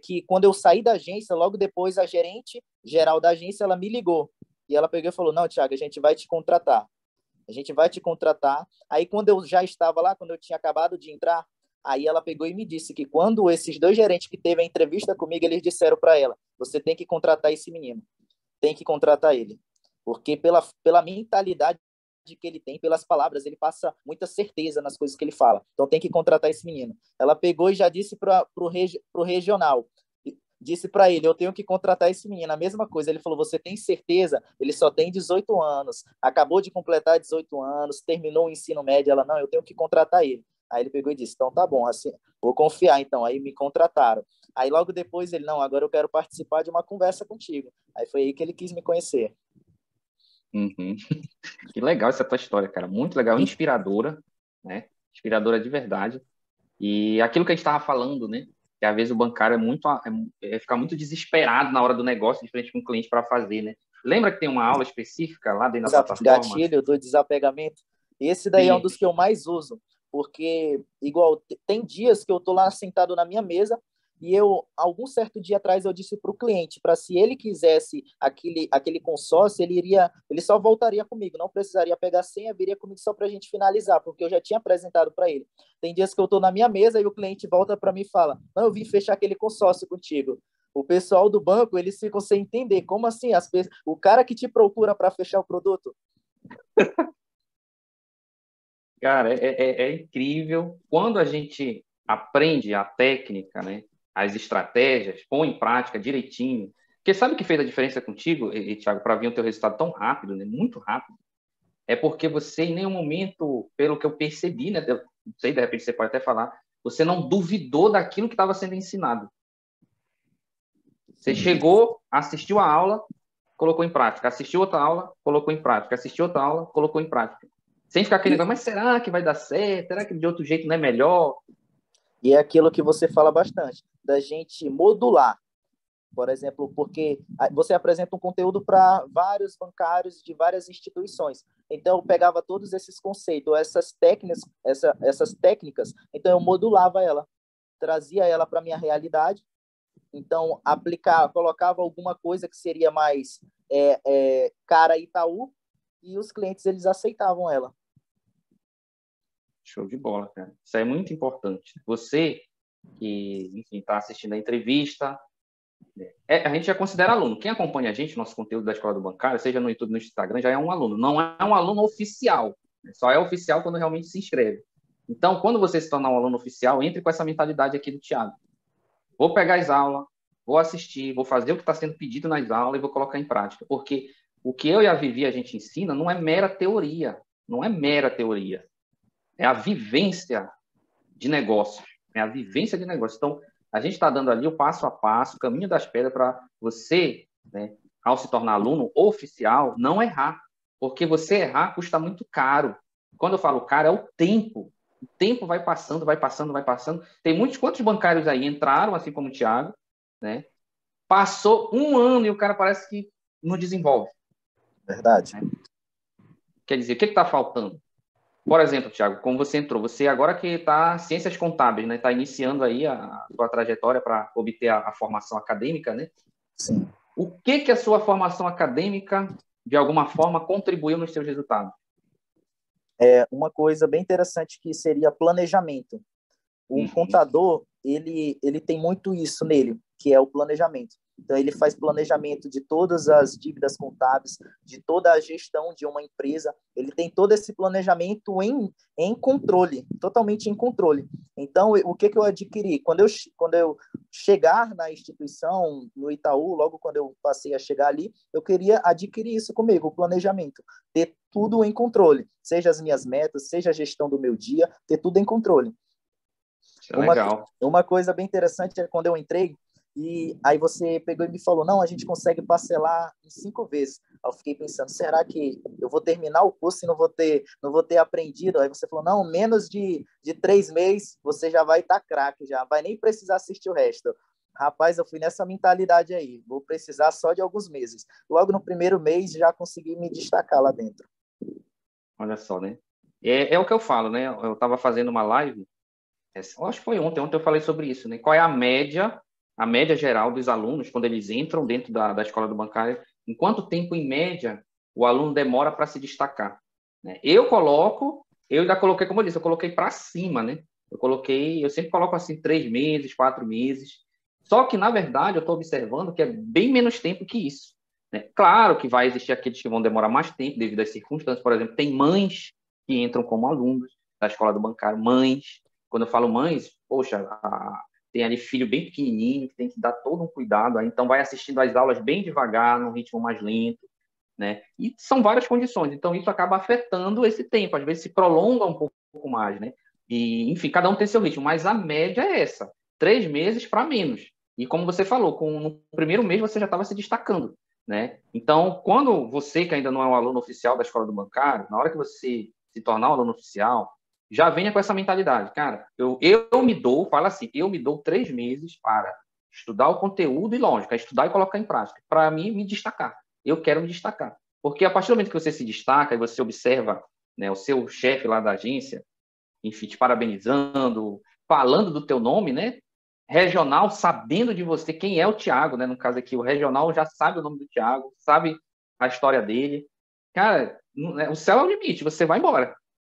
que quando eu saí da agência, logo depois a gerente geral da agência, ela me ligou. E ela pegou e falou, não, Thiago, a gente vai te contratar. A gente vai te contratar. Aí, quando eu já estava lá, quando eu tinha acabado de entrar, aí ela pegou e me disse que quando esses 2 gerentes que teve a entrevista comigo, eles disseram para ela, você tem que contratar esse menino. Tem que contratar ele. Porque pela mentalidade que ele tem, pelas palavras, ele passa muita certeza nas coisas que ele fala. Então tem que contratar esse menino. Ela pegou e já disse para o regional, disse para ele, eu tenho que contratar esse menino. A mesma coisa, ele falou, você tem certeza? Ele só tem 18 anos, acabou de completar 18 anos, terminou o ensino médio. Ela, não, eu tenho que contratar ele. Aí ele pegou e disse, então tá bom, assim, vou confiar então. Aí me contrataram. Aí logo depois ele, não, agora eu quero participar de uma conversa contigo. Aí foi aí que ele quis me conhecer. Uhum. Que legal essa tua história, cara. Muito legal, inspiradora, né? Inspiradora de verdade. E aquilo que a gente estava falando, né? Que às vezes o bancário fica muito desesperado na hora do negócio, de frente com o cliente para fazer, né? Lembra que tem uma aula específica lá dentro da plataforma? Gatilho do desapegamento. Esse daí é um dos que eu mais uso, porque igual tem dias que eu tô lá sentado na minha mesa e algum certo dia atrás eu disse para o cliente, para se ele quisesse aquele consórcio, ele só voltaria comigo, não precisaria pegar senha, viria comigo só para a gente finalizar, porque eu já tinha apresentado para ele. Tem dias que eu estou na minha mesa e o cliente volta para mim e fala, não, eu vim fechar aquele consórcio contigo. O pessoal do banco, eles ficam sem entender, como assim? O cara que te procura para fechar o produto, Cara, é incrível quando a gente aprende a técnica, né? As estratégias, põe em prática direitinho. Porque sabe o que fez a diferença contigo, Thiago, para vir o teu resultado tão rápido, né? Muito rápido? É porque você, em nenhum momento, pelo que eu percebi, né? Não sei, de repente você pode até falar, você não duvidou daquilo que estava sendo ensinado. Você Sim. chegou, assistiu a aula, colocou em prática. Assistiu outra aula, colocou em prática. Assistiu outra aula, colocou em prática. Sem ficar aquele E, negócio, mas será que vai dar certo? Será que de outro jeito não é melhor? e é aquilo que você fala bastante, da gente modular. Por exemplo, porque você apresenta um conteúdo para vários bancários de várias instituições. Então, eu pegava todos esses conceitos, essas técnicas, então eu modulava ela, trazia ela para a minha realidade. Então, colocava alguma coisa que seria mais cara Itaú, e os clientes eles aceitavam ela. Show de bola, cara. Isso é muito importante. Você que, enfim, está assistindo a entrevista, a gente já considera aluno. Quem acompanha a gente, nosso conteúdo da Escola do Bancário, seja no YouTube, no Instagram, já é um aluno. Não é um aluno oficial. Só é oficial quando realmente se inscreve. Então, quando você se tornar um aluno oficial, entre com essa mentalidade aqui do Thiago. Vou pegar as aulas, vou assistir, vou fazer o que está sendo pedido nas aulas e vou colocar em prática. Porque o que eu e a Vivi a gente ensina não é mera teoria. Não é mera teoria. É a vivência de negócio. É a vivência de negócio. Então, a gente está dando ali o passo a passo, o caminho das pedras para você, né, ao se tornar aluno oficial, não errar. Porque você errar custa muito caro. Quando eu falo caro, é o tempo. O tempo vai passando, vai passando, vai passando. Tem muitos, quantos bancários aí entraram, assim como o Thiago, né? Passou um ano e o cara parece que não desenvolve. Verdade. Né? Quer dizer, o que está faltando? Por exemplo, Thiago, como você entrou, você agora que está ciências contábeis, né? Está iniciando aí a sua trajetória para obter a formação acadêmica, né? Sim. O que a sua formação acadêmica, de alguma forma, contribuiu nos seus resultados? Uma coisa bem interessante que seria planejamento. O Uhum. contador, ele tem muito isso nele, que é o planejamento. Então, ele faz planejamento de todas as dívidas contábeis, de toda a gestão de uma empresa. Ele tem todo esse planejamento em controle, totalmente em controle. Então, o que eu adquiri? Quando eu chegar na instituição, no Itaú, logo quando eu passei a chegar ali, eu queria adquirir isso comigo, o planejamento. Ter tudo em controle, seja as minhas metas, seja a gestão do meu dia, ter tudo em controle. Isso é Uma, legal. uma coisa bem interessante é quando eu entrei, e aí você pegou e me falou, não, a gente consegue parcelar em 5 vezes. Aí eu fiquei pensando, será que eu vou terminar o curso e não vou ter aprendido? Aí você falou, não, menos de 3 meses você já vai estar craque, já vai nem precisar assistir o resto. Rapaz, eu fui nessa mentalidade aí, vou precisar só de alguns meses. Logo no primeiro mês já consegui me destacar lá dentro. Olha só, né? É o que eu falo, né? Eu estava fazendo uma live, eu acho que foi ontem eu falei sobre isso, né? Qual é a média geral dos alunos quando eles entram dentro da escola do bancário, em quanto tempo, em média, o aluno demora para se destacar, né? Eu ainda coloquei, como eu disse, eu coloquei para cima, né? Eu sempre coloco assim 3 meses, 4 meses. Só que, na verdade, eu estou observando que é bem menos tempo que isso, né? Claro que vai existir aqueles que vão demorar mais tempo devido às circunstâncias. Por exemplo, tem mães que entram como alunos da escola do bancário, mães. Quando eu falo mães, poxa, tem ali filho bem pequenininho, que tem que dar todo um cuidado, aí, então vai assistindo às aulas bem devagar, num ritmo mais lento, né? E são várias condições, então isso acaba afetando esse tempo, às vezes se prolonga um pouco mais, né? E, enfim, cada um tem seu ritmo, mas a média é essa, 3 meses para menos. E como você falou, no primeiro mês você já estava se destacando, né? Então, quando você, que ainda não é um aluno oficial da Escola do Bancário, na hora que você se tornar um aluno oficial, já venha com essa mentalidade. Cara, eu me dou, fala assim, eu me dou 3 meses para estudar o conteúdo e, lógico, estudar e colocar em prática, para mim me destacar. Eu quero me destacar. Porque a partir do momento que você se destaca e você observa, né, o seu chefe lá da agência, enfim, te parabenizando, falando do teu nome, né? Regional sabendo de você quem é o Thiago, né? No caso aqui, o regional já sabe o nome do Thiago, sabe a história dele. Cara, o céu é o limite, você vai embora.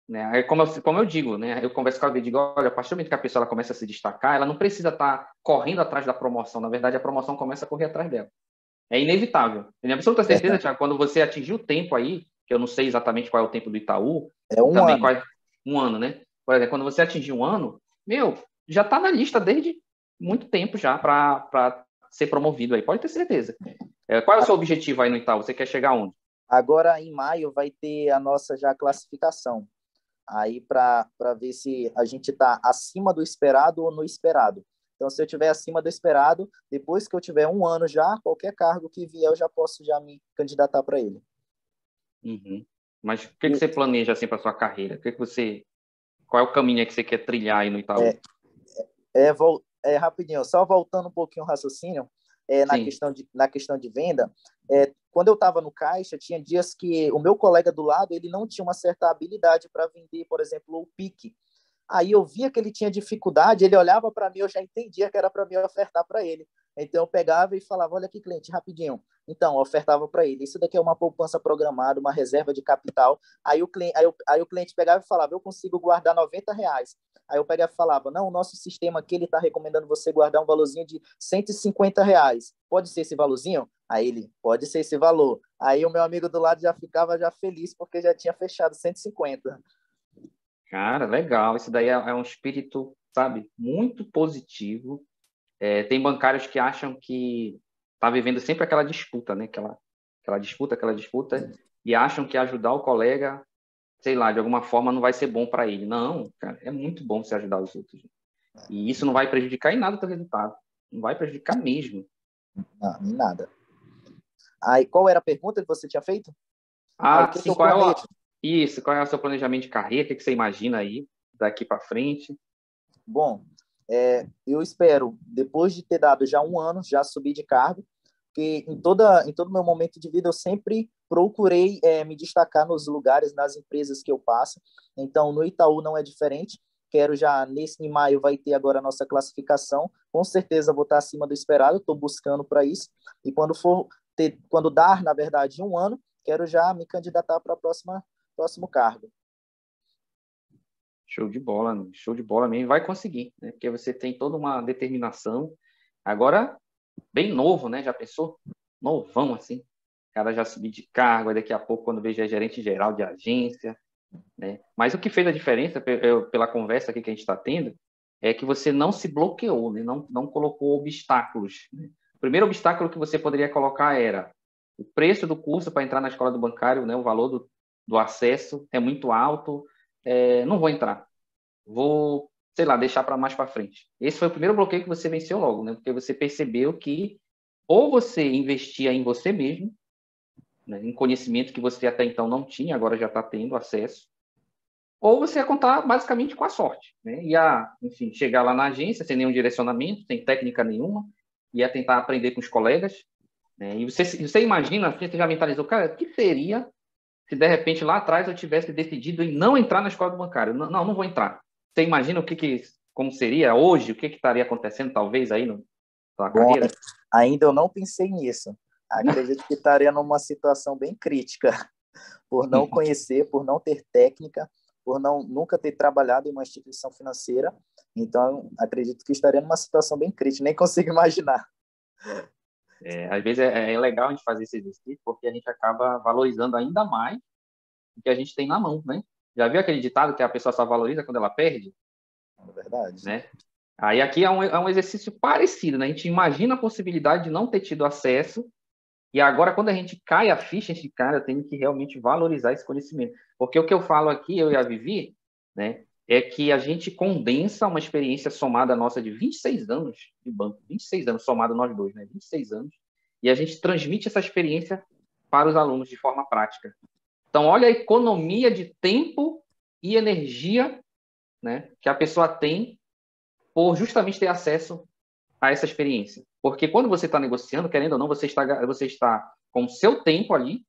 Né? Aí, como eu digo, né? Eu converso com a vida e digo, olha, a partir do momento que a pessoa ela começa a se destacar, ela não precisa estar correndo atrás da promoção. Na verdade, a promoção começa a correr atrás dela. É inevitável. Tenho absoluta certeza, Verdade. Thiago, quando você atingir o tempo aí, que eu não sei exatamente qual é o tempo do Itaú, É um também ano. um ano, né? Por exemplo, quando você atingir um ano, já está na lista desde muito tempo já para ser promovido aí, pode ter certeza. Qual é o seu objetivo aí no Itaú? Você quer chegar aonde? Agora, em maio, vai ter a nossa já classificação. Aí, para ver se a gente está acima do esperado ou no esperado. Então, se eu estiver acima do esperado, depois que eu tiver um ano já, qualquer cargo que vier, eu já posso já me candidatar para ele. Uhum. Mas o que você planeja assim para sua carreira? Qual é o caminho que você quer trilhar aí no Itaú? Rapidinho, só voltando um pouquinho o raciocínio, Sim. na questão de venda, quando eu estava no caixa, tinha dias que o meu colega do lado, ele não tinha uma certa habilidade para vender, por exemplo, o pique. Aí eu via que ele tinha dificuldade, ele olhava para mim, eu já entendia que era para mim ofertar para ele. Então eu pegava e falava, olha aqui, cliente, rapidinho. Então, eu ofertava para ele. Isso daqui é uma poupança programada, uma reserva de capital. Aí o cliente pegava e falava, eu consigo guardar R$ 90. Aí eu pegava e falava, não, o nosso sistema aqui, ele está recomendando você guardar um valorzinho de R$ 150. Pode ser esse valorzinho? Aí ele, pode ser esse valor. Aí o meu amigo do lado já ficava já feliz, porque já tinha fechado 150. Cara, legal. Isso daí é um espírito, sabe, muito positivo. Tem bancários que acham que tá vivendo sempre aquela disputa, né? Aquela disputa, e acham que ajudar o colega, sei lá, de alguma forma não vai ser bom para ele. Não, cara, é muito bom você ajudar os outros. E isso não vai prejudicar em nada o teu resultado. Não vai prejudicar mesmo. Não, nem nada. Aí, qual era a pergunta que você tinha feito? O Ah, que que sim, eu planejo? qual é o seu planejamento de carreira? O que você imagina aí daqui para frente? Bom, eu espero, depois de ter dado já um ano, já subir de cargo, porque em todo meu momento de vida eu sempre procurei me destacar nos lugares, nas empresas que eu passo. Então, no Itaú não é diferente. Quero já, em maio, vai ter agora a nossa classificação. Com certeza vou estar acima do esperado, estou buscando para isso. E quando dar, na verdade, um ano, quero já me candidatar para o próximo cargo. Show de bola mesmo. Vai conseguir, né? Porque você tem toda uma determinação. Agora, bem novo, né? Já pensou? Novão, assim. O cara já subiu de cargo, aí daqui a pouco, quando vejo, é gerente geral de agência, né? Mas o que fez a diferença, pela conversa aqui que a gente está tendo, é que você não se bloqueou, né? Não colocou obstáculos, né? O primeiro obstáculo que você poderia colocar era o preço do curso para entrar na escola do bancário, né? O valor do acesso é muito alto, não vou entrar, vou, sei lá, deixar para mais para frente. Esse foi o primeiro bloqueio que você venceu logo, né? Porque você percebeu que ou você investia em você mesmo, né? Em conhecimento que você até então não tinha, agora já está tendo acesso, ou você ia contar basicamente com a sorte, né? Enfim, chegar lá na agência sem nenhum direcionamento, sem técnica nenhuma, ia tentar aprender com os colegas, né? E você imagina, você já mentalizou, cara, o que seria se de repente lá atrás eu tivesse decidido em não entrar na escola do bancário? Não vou entrar. Você imagina como seria hoje, o que estaria acontecendo talvez aí na sua Bom, carreira? ainda eu não pensei nisso. Acredito que estaria numa situação bem crítica, por não conhecer, por não ter técnica, por nunca ter trabalhado em uma instituição financeira. Então, acredito que estaria numa situação bem crítica, nem consigo imaginar. Às vezes é legal a gente fazer esse exercício porque a gente acaba valorizando ainda mais o que a gente tem na mão, né? Já viu aquele ditado que a pessoa só valoriza quando ela perde, É verdade. né? Aí aqui é um exercício parecido, né? A gente imagina a possibilidade de não ter tido acesso e agora quando a gente cai a ficha, a gente, cara, eu tenho que realmente valorizar esse conhecimento. Porque o que eu falo aqui, eu e a Vivi, né? É que a gente condensa uma experiência somada nossa de 26 anos de banco, 26 anos somado nós dois, né? 26 anos. E a gente transmite essa experiência para os alunos de forma prática. Então, olha a economia de tempo e energia, né, que a pessoa tem por justamente ter acesso a essa experiência. Porque quando você está negociando, querendo ou não, você está com o seu tempo ali,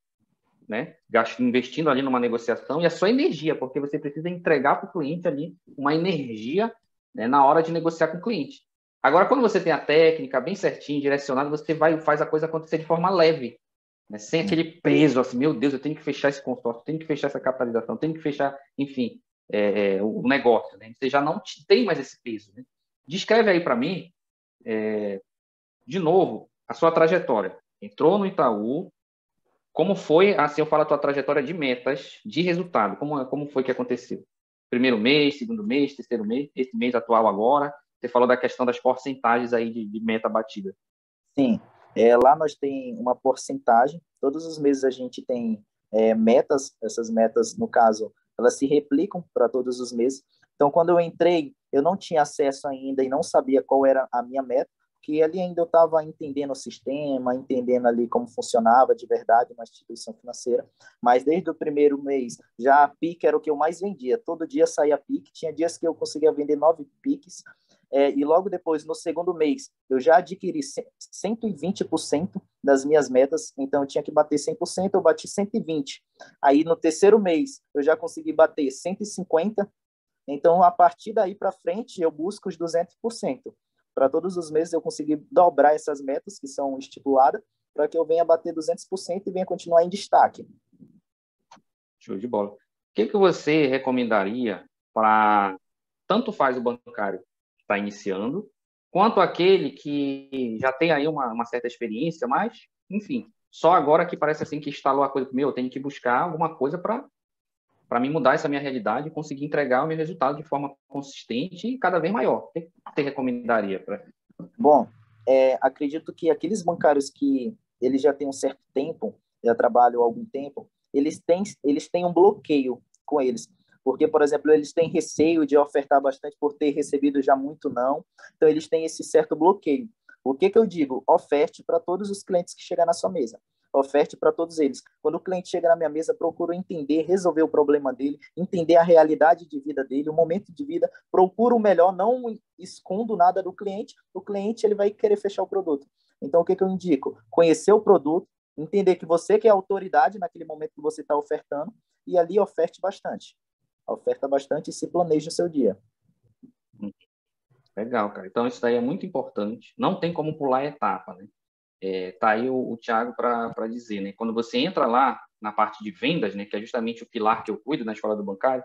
né, investindo ali numa negociação e a sua energia, porque você precisa entregar para o cliente ali uma energia, né, na hora de negociar com o cliente. Agora, quando você tem a técnica bem certinho, direcionada, você vai e faz a coisa acontecer de forma leve, né, sem aquele peso, assim, meu Deus, eu tenho que fechar esse consórcio, eu tenho que fechar essa capitalização, eu tenho que fechar, enfim, o negócio, né? Você já não tem mais esse peso, né? Descreve aí para mim, de novo, a sua trajetória. Entrou no Itaú, como foi, assim, eu falo a tua trajetória de metas, de resultado, como foi que aconteceu? Primeiro mês, segundo mês, terceiro mês, esse mês atual agora, você falou da questão das porcentagens aí de meta batida. Sim, lá nós tem uma porcentagem, todos os meses a gente tem metas, essas metas, no caso, elas se replicam para todos os meses. Então, quando eu entrei, eu não tinha acesso ainda e não sabia qual era a minha meta, que ali ainda eu estava entendendo o sistema, entendendo ali como funcionava de verdade uma instituição financeira, mas desde o primeiro mês, já a PIC era o que eu mais vendia, todo dia saía PIC, tinha dias que eu conseguia vender 9 PICs, e logo depois, no segundo mês, eu já adquiri 120% das minhas metas, então eu tinha que bater 100%, eu bati 120%. Aí no terceiro mês, eu já consegui bater 150%, então a partir daí para frente, eu busco os 200%. Para todos os meses eu consegui dobrar essas metas que são estipuladas, para que eu venha bater 200% e venha continuar em destaque. Show de bola. O que você recomendaria para tanto faz o bancário que está iniciando, quanto aquele que já tem aí uma certa experiência, mas, enfim, só agora que parece assim que instalou a coisa, meu, eu tenho que buscar alguma coisa para me mudar essa minha realidade e conseguir entregar o meu resultado de forma consistente e cada vez maior. O que você recomendaria para? Bom, acredito que aqueles bancários que eles já têm um certo tempo, já trabalham há algum tempo, eles têm um bloqueio com eles. Porque, por exemplo, eles têm receio de ofertar bastante por ter recebido já muito não. Então, eles têm esse certo bloqueio. O que eu digo? Oferte para todos os clientes que chegar na sua mesa. Oferte para todos eles. Quando o cliente chega na minha mesa, procuro entender, resolver o problema dele, entender a realidade de vida dele, o momento de vida, procuro o melhor, não escondo nada do cliente, o cliente ele vai querer fechar o produto. Então, o que eu indico? Conhecer o produto, entender que você que é a autoridade naquele momento que você está ofertando, e ali oferte bastante. Oferta bastante e se planeje o seu dia. Legal, cara. Então, isso daí é muito importante. Não tem como pular a etapa, né? Tá aí o Thiago para dizer, né? Quando você entra lá na parte de vendas, né, que é justamente o pilar que eu cuido na escola do bancário,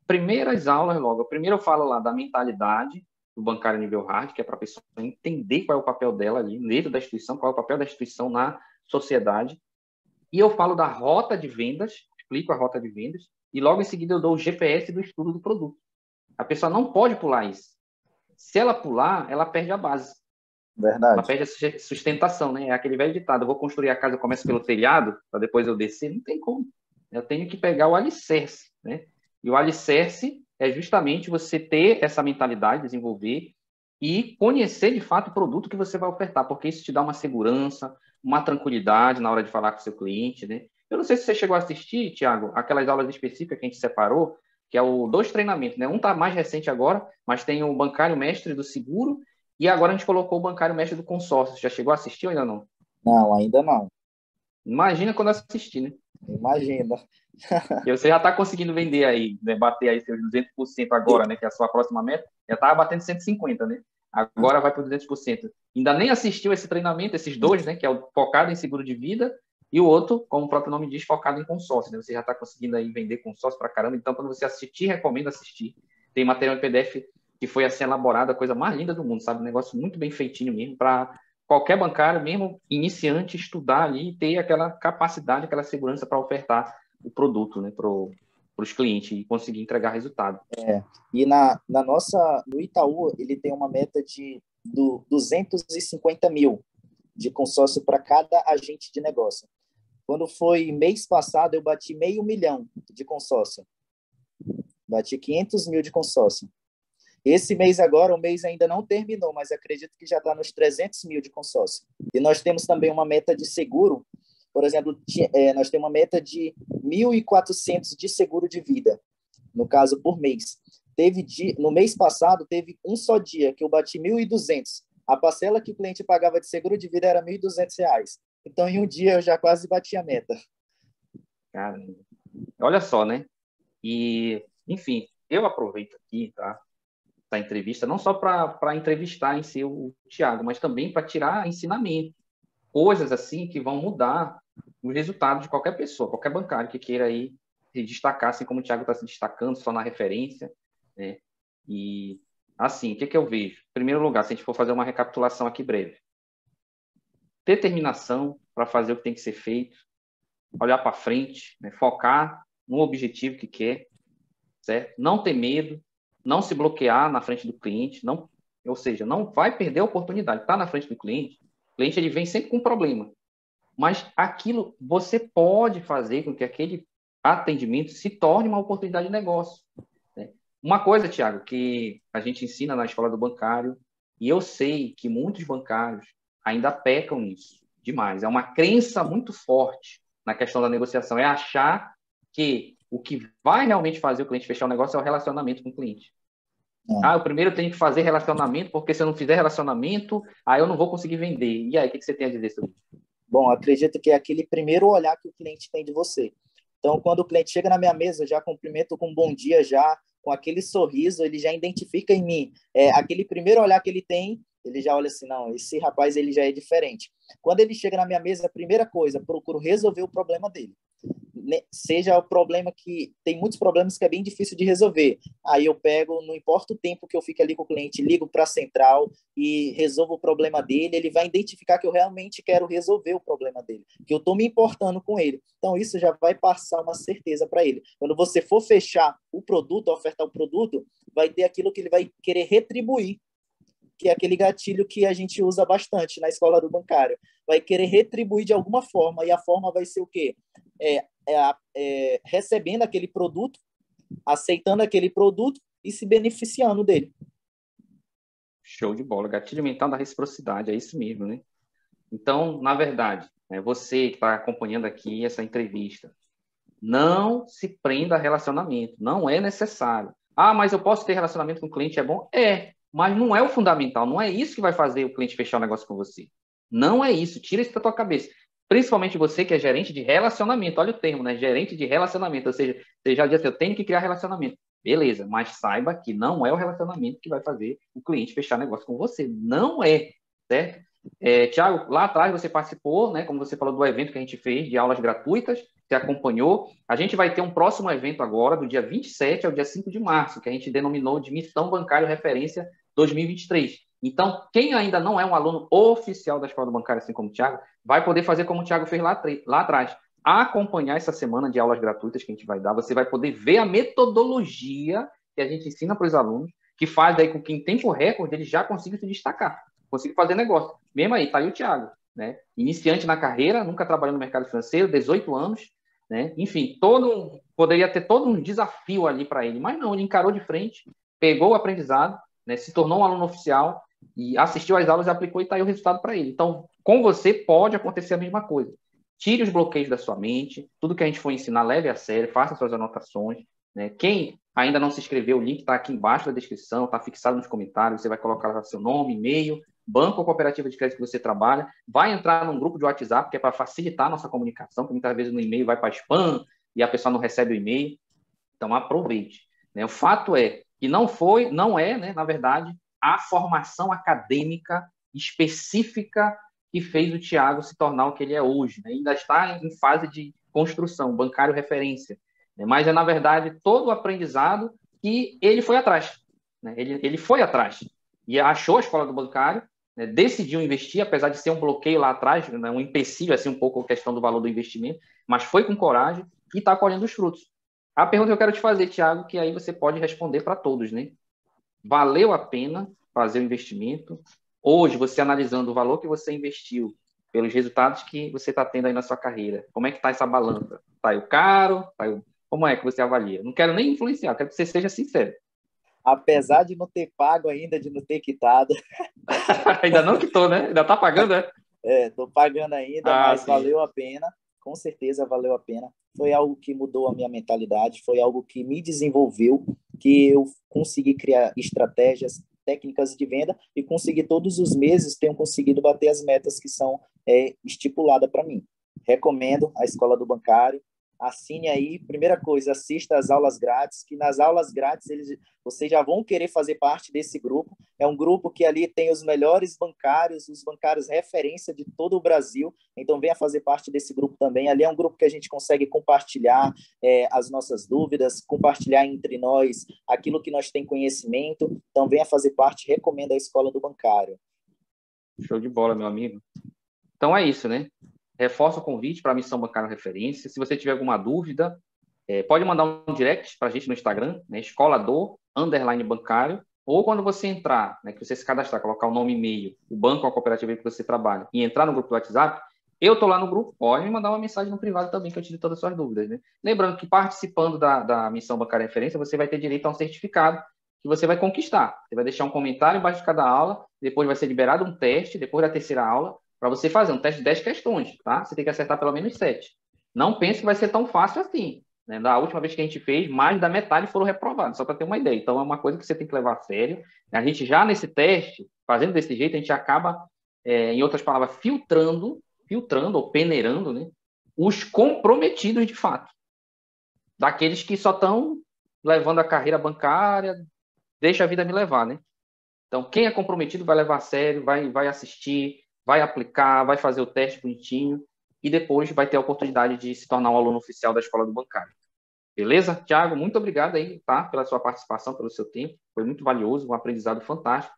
primeiras aulas logo, primeiro eu falo lá da mentalidade do bancário nível hard, que é para a pessoa entender qual é o papel dela ali dentro da instituição, qual é o papel da instituição na sociedade. E eu falo da rota de vendas, explico a rota de vendas, e logo em seguida eu dou o GPS do estudo do produto. A pessoa não pode pular isso. Se ela pular, ela perde a base. Ela Verdade. perde a sustentação, né? É aquele velho ditado, eu vou construir a casa, eu começo pelo telhado, para depois eu descer. Não tem como. Eu tenho que pegar o alicerce, né? E o alicerce é justamente você ter essa mentalidade, desenvolver e conhecer de fato o produto que você vai ofertar, porque isso te dá uma segurança, uma tranquilidade na hora de falar com o seu cliente, né? Eu não sei se você chegou a assistir, Thiago, aquelas aulas específicas que a gente separou, que é o dois treinamentos, né? Um tá mais recente agora, mas tem o bancário mestre do seguro e agora a gente colocou o bancário mestre do consórcio. Já chegou a assistir ou ainda não? Não, ainda não. Imagina quando assistir, né? Imagina. E você já está conseguindo vender aí, né? Bater aí seus 200% agora, né? Que é a sua próxima meta. Já estava batendo 150%, né? Agora vai para 200%. Ainda nem assistiu esse treinamento, esses dois, né? Que é o focado em seguro de vida e o outro, como o próprio nome diz, focado em consórcio, né? Você já está conseguindo aí vender consórcio para caramba. Então, quando você assistir, recomendo assistir. Tem material em PDF que foi assim elaborado, a coisa mais linda do mundo, sabe? Um negócio muito bem feitinho mesmo para qualquer bancário, mesmo iniciante, estudar ali e ter aquela capacidade, aquela segurança para ofertar o produto, né, para os clientes e conseguir entregar resultado. E no Itaú, ele tem uma meta de 250 mil de consórcio para cada agente de negócio. Quando foi mês passado, eu bati 500 mil de consórcio. Bati 500 mil de consórcio. Esse mês agora, o mês ainda não terminou, mas acredito que já está nos 300 mil de consórcio. E nós temos também uma meta de seguro. Por exemplo, nós temos uma meta de 1.400 de seguro de vida, no caso, por mês. No mês passado, teve um só dia que eu bati 1.200. A parcela que o cliente pagava de seguro de vida era R$ 1.200. Então, em um dia, eu já quase bati a meta. Cara, olha só, né? E, enfim, eu aproveito aqui, tá? Essa entrevista, não só para entrevistar em si o Thiago, mas também para tirar ensinamento. Coisas assim que vão mudar o resultado de qualquer pessoa, qualquer bancário que queira aí se destacar, assim como o Thiago está se destacando, só na referência, né? E, assim, o que eu vejo? Em primeiro lugar, se a gente for fazer uma recapitulação aqui breve, determinação para fazer o que tem que ser feito, olhar para frente, né? Focar no objetivo que quer, certo? Não ter medo, não se bloquear na frente do cliente, não, ou seja, não vai perder a oportunidade. Está na frente do cliente, o cliente ele vem sempre com um problema, mas aquilo você pode fazer com que aquele atendimento se torne uma oportunidade de negócio, né? Uma coisa, Thiago, que a gente ensina na escola do bancário, e eu sei que muitos bancários ainda pecam nisso demais. É uma crença muito forte na questão da negociação, é achar que o que vai realmente fazer o cliente fechar o negócio é o relacionamento com o cliente. É. Ah, eu primeiro tenho que fazer relacionamento, porque se eu não fizer relacionamento, aí eu não vou conseguir vender. E aí, o que você tem a dizer sobre isso? Bom, acredito que é aquele primeiro olhar que o cliente tem de você. Então, quando o cliente chega na minha mesa, eu já cumprimento com um bom dia, já com aquele sorriso, ele já identifica em mim. Aquele primeiro olhar que ele tem, ele já olha assim, não, esse rapaz ele já é diferente. Quando ele chega na minha mesa, a primeira coisa, procuro resolver o problema dele. Seja o problema que tem muitos problemas que é bem difícil de resolver. Aí eu pego, não importa o tempo que eu fique ali com o cliente, ligo para a central e resolvo o problema dele, ele vai identificar que eu realmente quero resolver o problema dele, que eu estou me importando com ele. Então isso já vai passar uma certeza para ele. Quando você for fechar o produto, ofertar o produto, vai ter aquilo que ele vai querer retribuir, que é aquele gatilho que a gente usa bastante na escola do bancário. Vai querer retribuir de alguma forma, e a forma vai ser o quê? Recebendo aquele produto, aceitando aquele produto e se beneficiando dele. Show de bola. Gatilho mental da reciprocidade, é isso mesmo, né? Então, na verdade, você que está acompanhando aqui essa entrevista, não se prenda a relacionamento, não é necessário. Ah, mas eu posso ter relacionamento com o cliente, é bom? É, mas não é o fundamental, não é isso que vai fazer o cliente fechar o negócio com você. Não é isso, tira isso da tua cabeça. Principalmente você que é gerente de relacionamento, olha o termo, né? Gerente de relacionamento, ou seja, você já disse, eu tenho que criar relacionamento. Beleza, mas saiba que não é o relacionamento que vai fazer o cliente fechar negócio com você. Não é, certo? Tiago, lá atrás você participou, né, como você falou, do evento que a gente fez de aulas gratuitas, você acompanhou. A gente vai ter um próximo evento agora, do dia 27 ao dia 5 de março, que a gente denominou de Missão Bancário Referência 2023. Então, quem ainda não é um aluno oficial da Escola do Bancário, assim como o Tiago, vai poder fazer como o Tiago fez lá atrás. Acompanhar essa semana de aulas gratuitas que a gente vai dar, você vai poder ver a metodologia que a gente ensina para os alunos, que faz aí com que em tempo recorde eles já consigam se destacar, consigam fazer negócio. Mesmo aí, tá aí o Tiago, né? Iniciante na carreira, nunca trabalhou no mercado financeiro, 18 anos, né? Enfim, poderia ter todo um desafio ali para ele, mas não, ele encarou de frente, pegou o aprendizado, né? Se tornou um aluno oficial e assistiu às aulas, aplicou e está aí o resultado para ele. Então, com você pode acontecer a mesma coisa. Tire os bloqueios da sua mente, tudo que a gente for ensinar, leve a sério, faça suas anotações, né? Quem ainda não se inscreveu, o link está aqui embaixo da descrição, está fixado nos comentários, você vai colocar lá seu nome, e-mail, banco ou cooperativa de crédito que você trabalha, vai entrar num grupo de WhatsApp, que é para facilitar a nossa comunicação, porque muitas vezes no e-mail vai para spam e a pessoa não recebe o e-mail. Então, aproveite, né? O fato é que não é, né, na verdade, a formação acadêmica específica que fez o Tiago se tornar o que ele é hoje, né? Ainda está em fase de construção, bancário referência, né? Mas é, na verdade, todo o aprendizado que ele foi atrás, né? Ele foi atrás e achou a escola do bancário, né? Decidiu investir, apesar de ser um bloqueio lá atrás, né? Um empecilho, assim, um pouco a questão do valor do investimento, mas foi com coragem e está colhendo os frutos. A pergunta que eu quero te fazer, Thiago, que aí você pode responder para todos, né? Valeu a pena fazer o investimento? Hoje, você analisando o valor que você investiu pelos resultados que você está tendo aí na sua carreira, como é que está essa balança? Está o caro? Como é que você avalia? Não quero nem influenciar, quero que você seja sincero. Apesar de não ter pago ainda, de não ter quitado, Ainda não quitou, né? Ainda está pagando, né? estou pagando ainda, Ah, mas sim. valeu a pena, com certeza valeu a pena. Foi algo que mudou a minha mentalidade, foi algo que me desenvolveu, que eu consegui criar estratégias, técnicas de venda e consegui todos os meses tenho conseguido bater as metas que são estipuladas para mim. Recomendo a Escola do Bancário. Assine aí, primeira coisa, assista às aulas grátis, que nas aulas grátis vocês já vão querer fazer parte desse grupo. É um grupo que ali tem os melhores bancários, os bancários referência de todo o Brasil. Então, venha fazer parte desse grupo também. Ali é um grupo que a gente consegue compartilhar as nossas dúvidas, compartilhar entre nós aquilo que nós tem conhecimento. Então, venha fazer parte. Recomendo a Escola do Bancário. Show de bola, meu amigo. Então é isso, né? reforço o convite para a Missão Bancária Referência. Se você tiver alguma dúvida, pode mandar um direct para a gente no Instagram, né, escolador_bancário, ou quando você entrar, né, que você se cadastrar, colocar o nome e e-mail, o banco ou a cooperativa que você trabalha, e entrar no grupo do WhatsApp, eu estou lá no grupo, pode me mandar uma mensagem no privado também, que eu tiro todas as suas dúvidas. Né? Lembrando que participando da Missão Bancária Referência, você vai ter direito a um certificado que você vai conquistar. Você vai deixar um comentário embaixo de cada aula, depois vai ser liberado um teste, depois da terceira aula, para você fazer um teste de 10 questões, tá? Você tem que acertar pelo menos 7. Não pense que vai ser tão fácil assim. Né? Da última vez que a gente fez, mais da metade foram reprovados, só para ter uma ideia. Então, é uma coisa que você tem que levar a sério. A gente já nesse teste, fazendo desse jeito, a gente acaba, em outras palavras, filtrando ou peneirando, né, os comprometidos de fato. Daqueles que só estão levando a carreira bancária, deixa a vida me levar, né? Então, quem é comprometido vai levar a sério, vai assistir, vai aplicar, vai fazer o teste bonitinho e depois vai ter a oportunidade de se tornar um aluno oficial da Escola do Bancário. Beleza? Tiago, muito obrigado aí, tá? Pela sua participação, pelo seu tempo. Foi muito valioso, um aprendizado fantástico.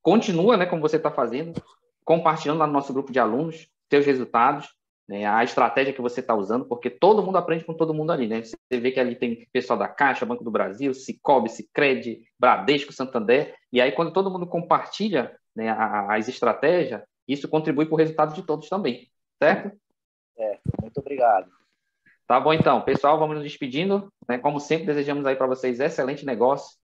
Continua, né, como você está fazendo, compartilhando lá no nosso grupo de alunos, seus resultados, né, a estratégia que você está usando, porque todo mundo aprende com todo mundo ali, né? Você vê que ali tem pessoal da Caixa, Banco do Brasil, Sicoob, Sicredi, Bradesco, Santander, e aí quando todo mundo compartilha, né, as estratégias, isso contribui para o resultado de todos também, certo? Muito obrigado. Tá bom, então. Pessoal, vamos nos despedindo, né? Como sempre, desejamos aí para vocês excelente negócio,